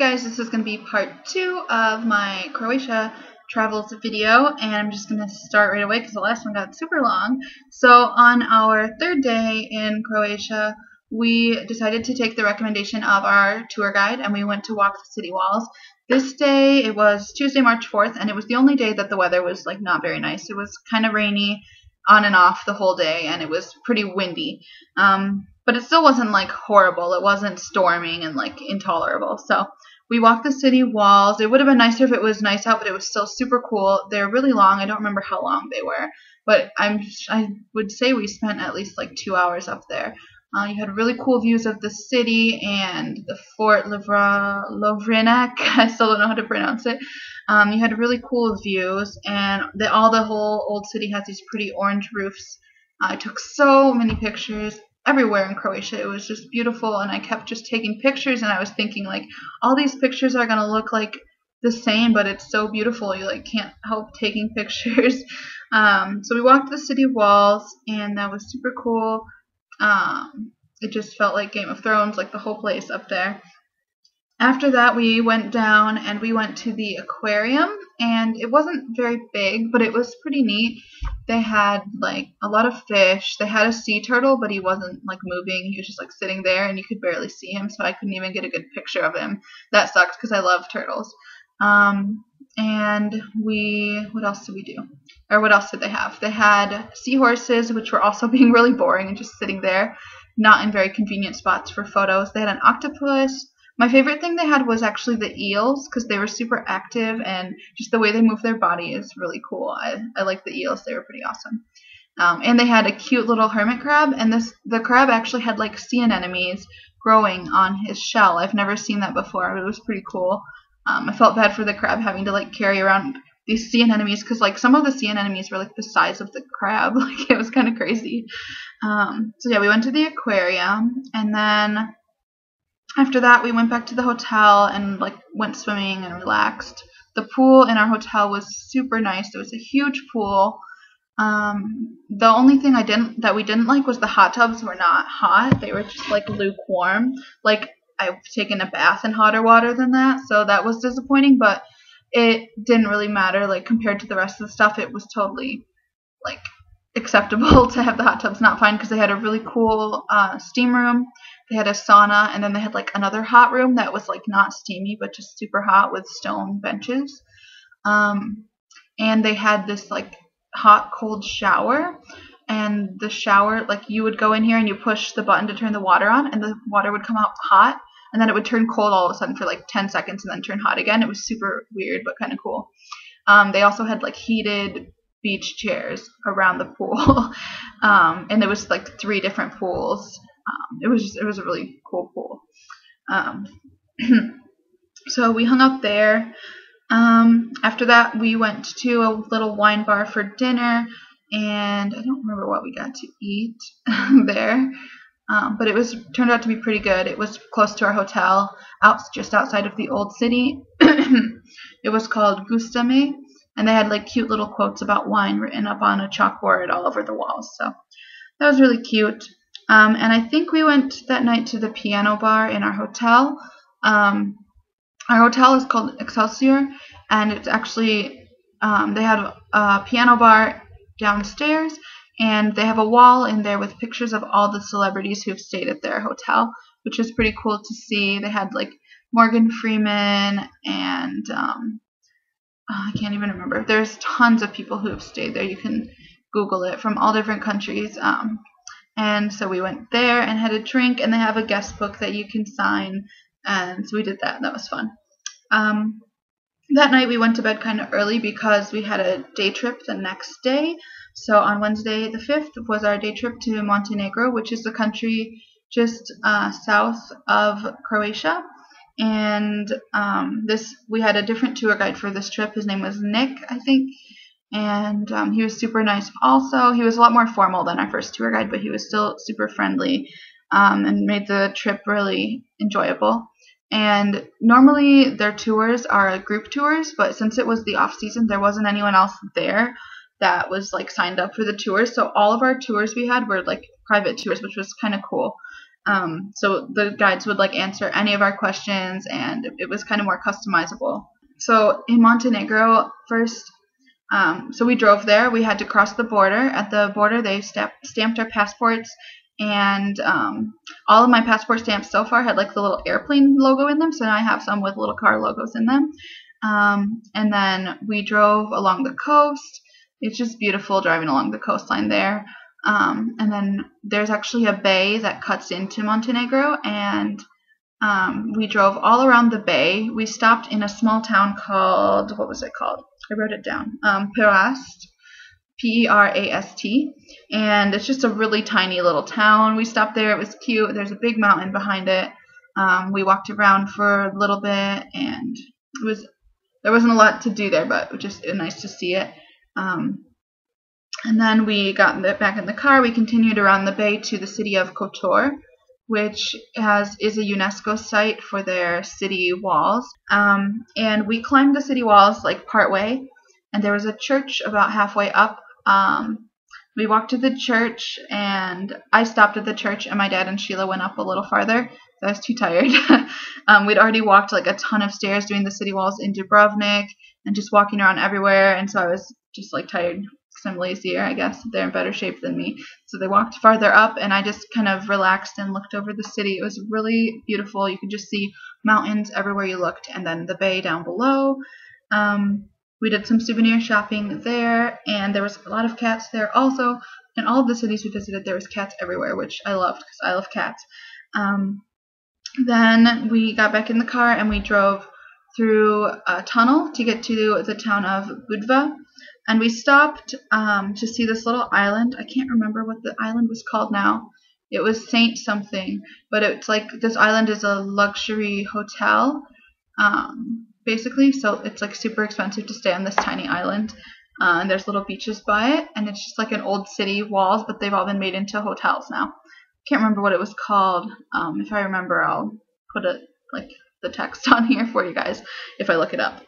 guys, this is going to be part 2 of my Croatia travels video, and I'm just going to start right away because the last one got super long. So on our third day in Croatia, we decided to take the recommendation of our tour guide and we went to walk the city walls. This day, it was Tuesday, March 4th, and it was the only day that the weather was like not very nice. It was kind of rainy on and off the whole day, and it was pretty windy. But it still wasn't like horrible. It wasn't storming and like intolerable. So we walked the city walls. It would have been nicer if it was nice out, but it was still super cool. They're really long. I don't remember how long they were, but I would say we spent at least like 2 hours up there. You had really cool views of the city and the Fort Lovrenac. I still don't know how to pronounce it. You had really cool views, and the whole old city has these pretty orange roofs. I took so many pictures everywhere in Croatia. It was just beautiful, and I kept just taking pictures, and I was thinking like all these pictures are gonna look like the same, but it's so beautiful you like can't help taking pictures. So we walked the city walls, and that was super cool. It just felt like Game of Thrones, like the whole place up there. After that, we went down and we went to the aquarium, and it wasn't very big, but it was pretty neat. They had like a lot of fish. They had a sea turtle, but he wasn't like moving. He was just like sitting there, and you could barely see him, so I couldn't even get a good picture of him. That sucked because I love turtles. And what else did we do? Or what else did they have? They had seahorses, which were also being really boring and just sitting there, not in very convenient spots for photos. They had an octopus. My favorite thing they had was actually the eels, because they were super active, and just the way they move their body is really cool. I like the eels. They were pretty awesome. And they had a cute little hermit crab, and the crab actually had like sea anemones growing on his shell. I've never seen that before, but it was pretty cool. I felt bad for the crab having to like carry around these sea anemones, because like some of the sea anemones were like the size of the crab. Like it was kind of crazy. So yeah, we went to the aquarium, and then after that we went back to the hotel and like went swimming and relaxed. The pool in our hotel was super nice. It was a huge pool. The only thing that we didn't like was the hot tubs were not hot. They were just like lukewarm. Like I've taken a bath in hotter water than that, so that was disappointing, but it didn't really matter. Like compared to the rest of the stuff, it was totally like acceptable to have the hot tubs. Not fine, because they had a really cool steam room. They had a sauna, and then they had like another hot room that was like not steamy but just super hot with stone benches. And they had this like hot cold shower, and the shower, like you would go in here and you push the button to turn the water on, and the water would come out hot, and then it would turn cold all of a sudden for like 10 seconds and then turn hot again. It was super weird but kind of cool. They also had like heated beach chairs around the pool. And there was like 3 different pools. It was a really cool pool. So we hung out there. After that, we went to a little wine bar for dinner, and I don't remember what we got to eat there. But it turned out to be pretty good. It was close to our hotel, just outside of the old city. It was called Gustame, and they had like cute little quotes about wine written up on a chalkboard all over the walls. So that was really cute. And I think we went that night to the piano bar in our hotel. Our hotel is called Excelsior, and it's actually they have a piano bar downstairs, and they have a wall in there with pictures of all the celebrities who have stayed at their hotel, which is pretty cool to see. They had like Morgan Freeman and I can't even remember. There's tons of people who have stayed there. You can Google it, from all different countries. And so we went there and had a drink, and they have a guest book that you can sign, and so we did that, and that was fun. That night we went to bed kind of early because we had a day trip the next day. So on Wednesday the 5th was our day trip to Montenegro, which is a country just south of Croatia. And we had a different tour guide for this trip. His name was Nick, I think. And he was super nice also. He was a lot more formal than our first tour guide, but he was still super friendly, and made the trip really enjoyable. And normally their tours are group tours, but since it was the off season, there wasn't anyone else there that was like signed up for the tours. So all of our tours we had were like private tours, which was kind of cool. So the guides would like answer any of our questions, and it was kind of more customizable. So in Montenegro, first, so we drove there. We had to cross the border. At the border, they stamped our passports, and all of my passport stamps so far had like the little airplane logo in them. So now I have some with little car logos in them. And then we drove along the coast. It's just beautiful driving along the coastline there. And then there's actually a bay that cuts into Montenegro, and we drove all around the bay. We stopped in a small town called, what was it called? I wrote it down. Perast, P-E-R-A-S-T, and it's just a really tiny little town. We stopped there. It was cute. There's a big mountain behind it. We walked around for a little bit, and there wasn't a lot to do there, but it was just nice to see it. And then we got back in the car. We continued around the bay to the city of Kotor, which is a UNESCO site for their city walls. And we climbed the city walls like partway, and there was a church about halfway up. We walked to the church, and I stopped at the church, and my dad and Sheila went up a little farther. So I was too tired. We'd already walked like a ton of stairs doing the city walls in Dubrovnik and just walking around everywhere, and so I was just like tired because I'm lazier, I guess. They're in better shape than me. So they walked farther up, and I just kind of relaxed and looked over the city. It was really beautiful. You could just see mountains everywhere you looked, and then the bay down below. We did some souvenir shopping there, and there was a lot of cats there also. In all of the cities we visited, there was cats everywhere, which I loved because I love cats. Then we got back in the car, and we drove through a tunnel to get to the town of Budva. And we stopped to see this little island. I can't remember what the island was called now. It was Saint something, but it's like this island is a luxury hotel, basically. So it's like super expensive to stay on this tiny island. And there's little beaches by it, and it's just like an old city walls, but they've all been made into hotels now. Can't remember what it was called. If I remember, I'll put it like the text on here for you guys if I look it up.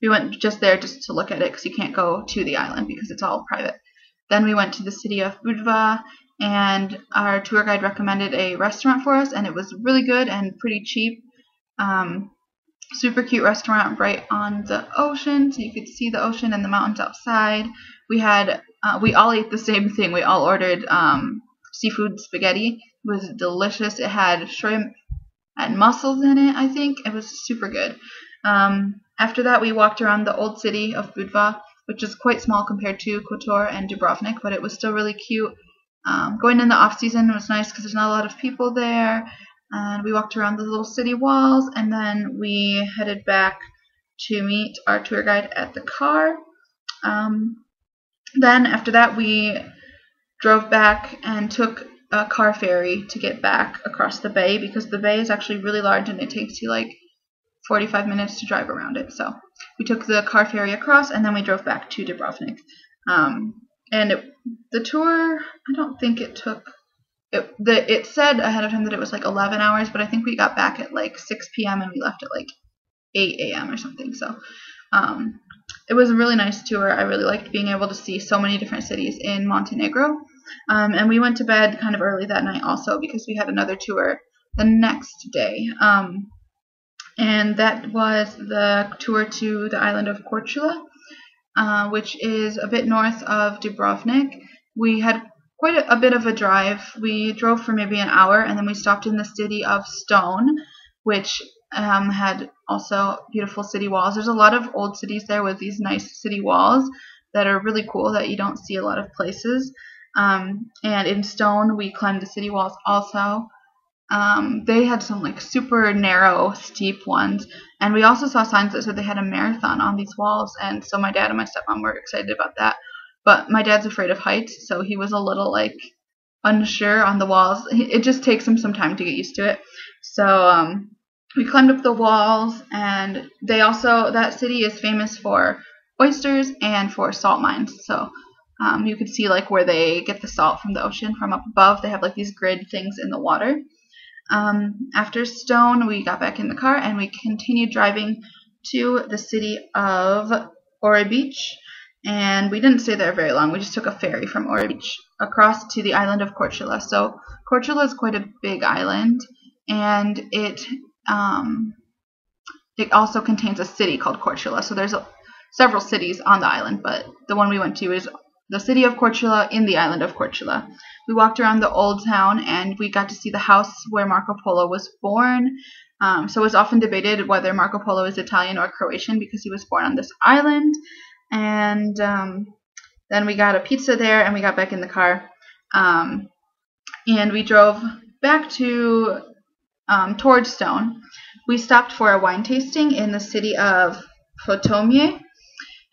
We went just there just to look at it because you can't go to the island because it's all private. Then we went to the city of Budva, and our tour guide recommended a restaurant for us, and it was really good and pretty cheap. Super cute restaurant right on the ocean, so you could see the ocean and the mountains outside. We all ate the same thing. We all ordered seafood spaghetti. It was delicious. It had shrimp and mussels in it, I think. It was super good. After that, we walked around the old city of Budva, which is quite small compared to Kotor and Dubrovnik, but it was still really cute. Going in the off-season was nice because there's not a lot of people there. And we walked around the little city walls, and then we headed back to meet our tour guide at the car. Then after that, we drove back and took a car ferry to get back across the bay because the bay is actually really large and it takes you like 45 minutes to drive around it. So we took the car ferry across, and then we drove back to Dubrovnik. The tour, I don't think it took... It said ahead of time that it was like 11 hours, but I think we got back at like 6 p.m. and we left at like 8 a.m. or something. So it was a really nice tour. I really liked being able to see so many different cities in Montenegro. And we went to bed kind of early that night also because we had another tour the next day. And that was the tour to the island of Korčula, which is a bit north of Dubrovnik. We had quite a bit of a drive. We drove for maybe an hour, and then we stopped in the city of Stone, which had also beautiful city walls. There's a lot of old cities there with these nice city walls that are really cool that you don't see a lot of places. And in Stone, we climbed the city walls also. They had some like super narrow, steep ones, and we also saw signs that said they had a marathon on these walls, and so my dad and my stepmom were excited about that. But my dad's afraid of heights, so he was a little like unsure on the walls. It just takes him some time to get used to it. So we climbed up the walls, and that city is famous for oysters and for salt mines. So you could see like where they get the salt from the ocean from up above. They have like these grid things in the water. After Stone, we got back in the car, and we continued driving to the city of Orebić. and we didn't stay there very long. We just took a ferry from Ora Beach across to the island of Korčula. So Korčula is quite a big island, and it also contains a city called Korčula. So there's several cities on the island, but the one we went to is the city of Korčula in the island of Korčula. We walked around the old town, and we got to see the house where Marco Polo was born. So it was often debated whether Marco Polo is Italian or Croatian because he was born on this island. And then we got a pizza there, and we got back in the car. And we drove back towards Stone. We stopped for a wine tasting in the city of Potomie.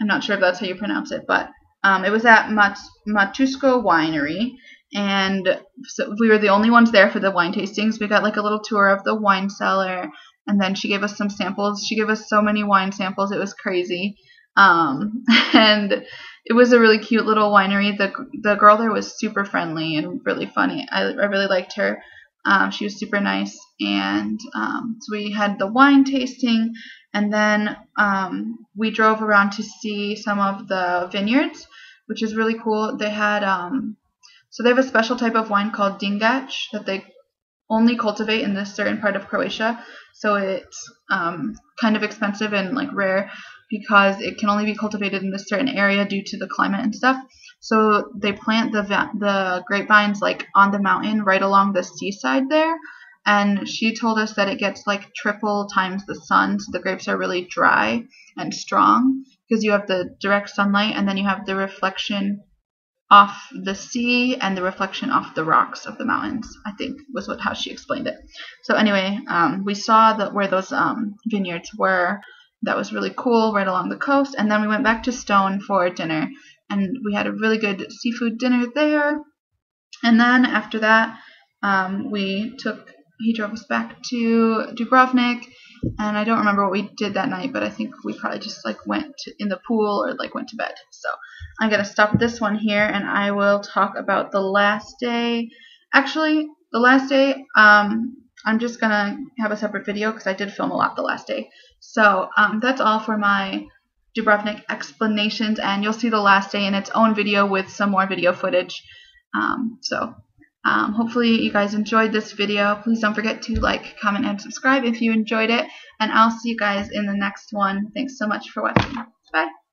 I'm not sure if that's how you pronounce it, but it was at Matusko Winery. And so we were the only ones there for the wine tastings. We got like a little tour of the wine cellar, and then she gave us some samples. She gave us so many wine samples, it was crazy. And it was a really cute little winery. The girl there was super friendly and really funny. I really liked her. She was super nice. And so we had the wine tasting, and then we drove around to see some of the vineyards, which is really cool. They had so they have a special type of wine called Dingac that they only cultivate in this certain part of Croatia. So it's kind of expensive and like rare because it can only be cultivated in this certain area due to the climate and stuff. So they plant the grapevines like on the mountain right along the seaside there. And she told us that it gets like triple times the sun, so the grapes are really dry and strong because you have the direct sunlight, and then you have the reflection off the sea and the reflection off the rocks of the mountains, I think was how she explained it. So anyway, we saw where those vineyards were. That was really cool, right along the coast. And then we went back to Stone for dinner, and we had a really good seafood dinner there. And then after that, he drove us back to Dubrovnik, and I don't remember what we did that night, but I think we probably just like went in the pool or like went to bed. So I'm gonna stop this one here, and I will talk about the last day. Actually, the last day, I'm just gonna have a separate video because I did film a lot the last day. So that's all for my Dubrovnik explanations, and you'll see the last day in its own video with some more video footage. Hopefully you guys enjoyed this video. Please don't forget to like, comment, and subscribe if you enjoyed it, and I'll see you guys in the next one. Thanks so much for watching. Bye.